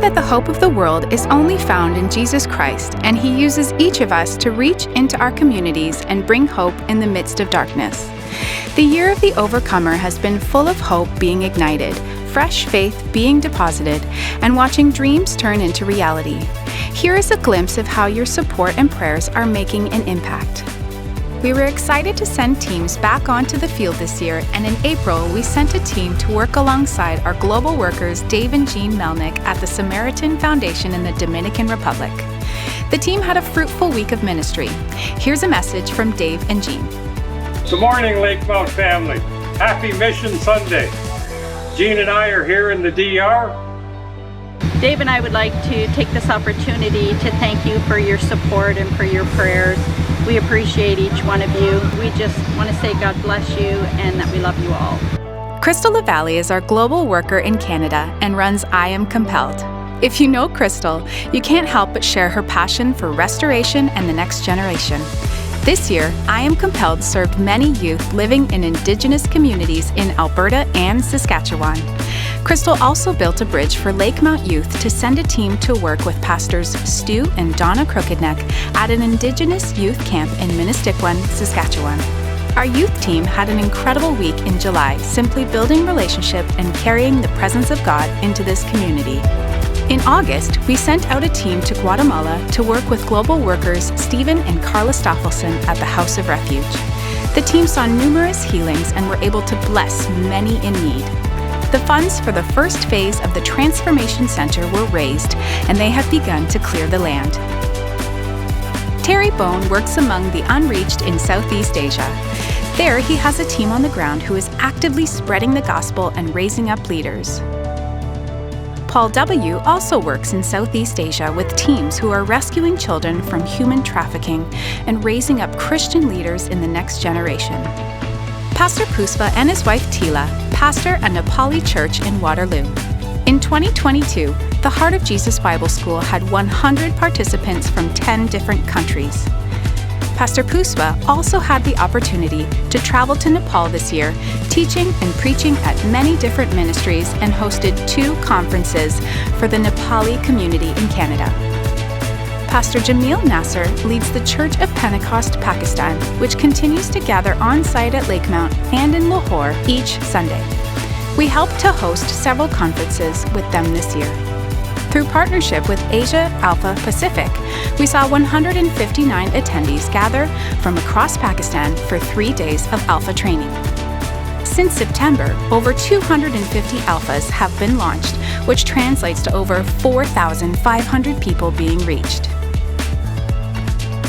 that the hope of the world is only found in Jesus Christ, and He uses each of us to reach into our communities and bring hope in the midst of darkness. The year of the Overcomer has been full of hope being ignited, fresh faith being deposited, and watching dreams turn into reality. Here is a glimpse of how your support and prayers are making an impact. We were excited to send teams back onto the field this year, and in April, we sent a team to work alongside our global workers Dave and Jean Melnick at the Samaritan Foundation in the Dominican Republic. The team had a fruitful week of ministry. Here's a message from Dave and Jean. Good morning, Lakemount family. Happy Mission Sunday. Jean and I are here in the DR. Dave and I would like to take this opportunity to thank you for your support and for your prayers. We appreciate each one of you. We just want to say God bless you and that we love you all. Crystal LaValle is our global worker in Canada and runs I Am Compelled. If you know Crystal, you can't help but share her passion for restoration and the next generation. This year, I Am Compelled served many youth living in Indigenous communities in Alberta and Saskatchewan. Crystal also built a bridge for Lakemount youth to send a team to work with pastors Stu and Donna Crookedneck at an Indigenous youth camp in Minnesticwan, Saskatchewan. Our youth team had an incredible week in July, simply building relationship and carrying the presence of God into this community. In August, we sent out a team to Guatemala to work with global workers Stephen and Carla Stoffelson at the House of Refuge. The team saw numerous healings and were able to bless many in need. The funds for the first phase of the Transformation Center were raised, and they have begun to clear the land. Terry Bone works among the unreached in Southeast Asia. There, he has a team on the ground who is actively spreading the gospel and raising up leaders. Paul W. also works in Southeast Asia with teams who are rescuing children from human trafficking and raising up Christian leaders in the next generation. Pastor Puspa and his wife Tila pastor a Nepali church in Waterloo. In 2022, the Heart of Jesus Bible School had 100 participants from 10 different countries. Pastor Puspa also had the opportunity to travel to Nepal this year, teaching and preaching at many different ministries, and hosted 2 conferences for the Nepali community in Canada. Pastor Jamil Nasser leads the Church of Pentecost Pakistan, which continues to gather on-site at Lakemount and in Lahore each Sunday. We helped to host several conferences with them this year. Through partnership with Asia Alpha Pacific, we saw 159 attendees gather from across Pakistan for 3 days of Alpha training. Since September, over 250 Alphas have been launched, which translates to over 4,500 people being reached.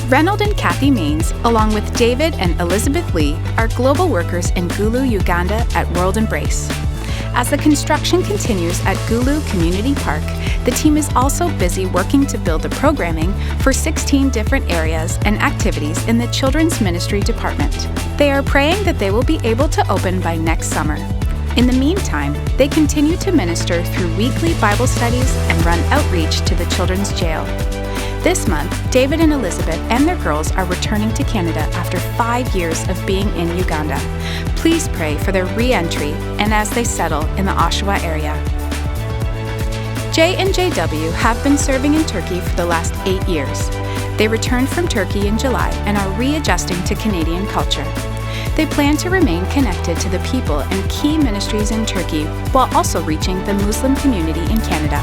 Reynold and Kathy Maines, along with David and Elizabeth Lee, are global workers in Gulu, Uganda at World Embrace. As the construction continues at Gulu Community Park, the team is also busy working to build the programming for 16 different areas and activities in the Children's Ministry Department. They are praying that they will be able to open by next summer. In the meantime, they continue to minister through weekly Bible studies and run outreach to the children's jail. This month, David and Elizabeth and their girls are returning to Canada after 5 years of being in Uganda. Please pray for their re-entry and as they settle in the Oshawa area. Jay and JW have been serving in Turkey for the last 8 years. They returned from Turkey in July and are readjusting to Canadian culture. They plan to remain connected to the people and key ministries in Turkey while also reaching the Muslim community in Canada.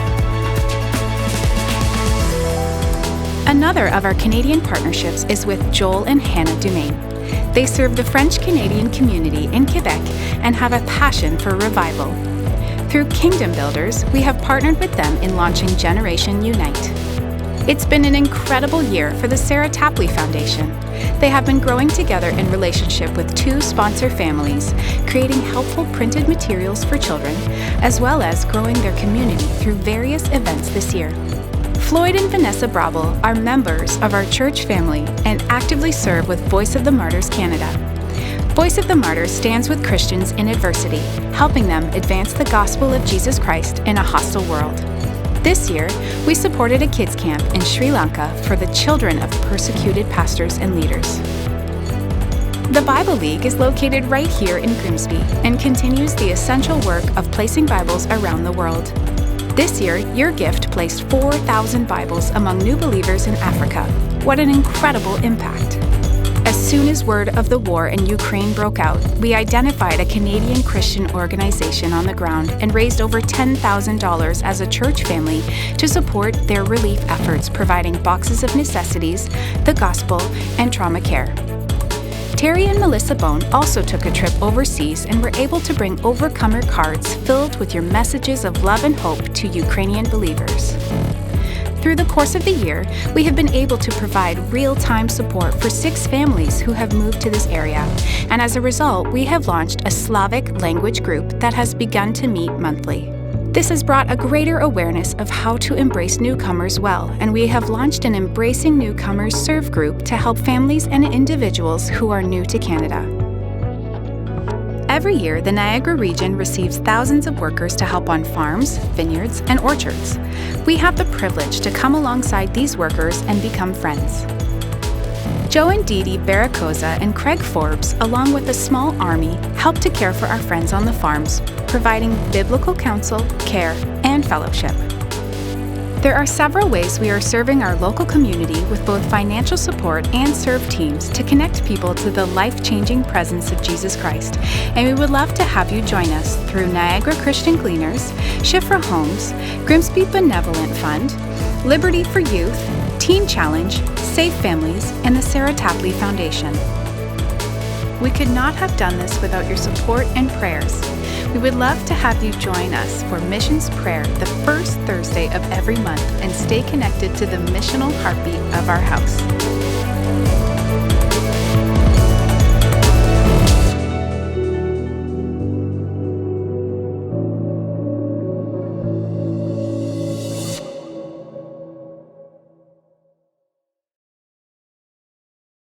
Another of our Canadian partnerships is with Joel and Hannah Dumaine. They serve the French-Canadian community in Quebec and have a passion for revival. Through Kingdom Builders, we have partnered with them in launching Generation Unite. It's been an incredible year for the Sarah Tapley Foundation. They have been growing together in relationship with 2 sponsor families, creating helpful printed materials for children, as well as growing their community through various events this year. Floyd and Vanessa Brabel are members of our church family and actively serve with Voice of the Martyrs Canada. Voice of the Martyrs stands with Christians in adversity, helping them advance the gospel of Jesus Christ in a hostile world. This year, we supported a kids camp in Sri Lanka for the children of persecuted pastors and leaders. The Bible League is located right here in Grimsby and continues the essential work of placing Bibles around the world. This year, your gift placed 4,000 Bibles among new believers in Africa. What an incredible impact! As soon as word of the war in Ukraine broke out, we identified a Canadian Christian organization on the ground and raised over $10,000 as a church family to support their relief efforts, providing boxes of necessities, the gospel, and trauma care. Terry and Melissa Bone also took a trip overseas and were able to bring Overcomer cards filled with your messages of love and hope to Ukrainian believers. Through the course of the year, we have been able to provide real-time support for 6 families who have moved to this area, and as a result, we have launched a Slavic language group that has begun to meet monthly. This has brought a greater awareness of how to embrace newcomers well, and we have launched an Embracing Newcomers Serve group to help families and individuals who are new to Canada. Every year, the Niagara region receives thousands of workers to help on farms, vineyards, and orchards. We have the privilege to come alongside these workers and become friends. Joe and Dee Dee Barracoza and Craig Forbes, along with a small army, help to care for our friends on the farms, providing biblical counsel, care, and fellowship. There are several ways we are serving our local community with both financial support and serve teams to connect people to the life-changing presence of Jesus Christ, and we would love to have you join us through Niagara Christian Gleaners, Shifra Homes, Grimsby Benevolent Fund, Liberty for Youth, Teen Challenge, Safe Families, and the Sarah Tapley Foundation. We could not have done this without your support and prayers. We would love to have you join us for Missions Prayer the first Thursday of every month and stay connected to the missional heartbeat of our house.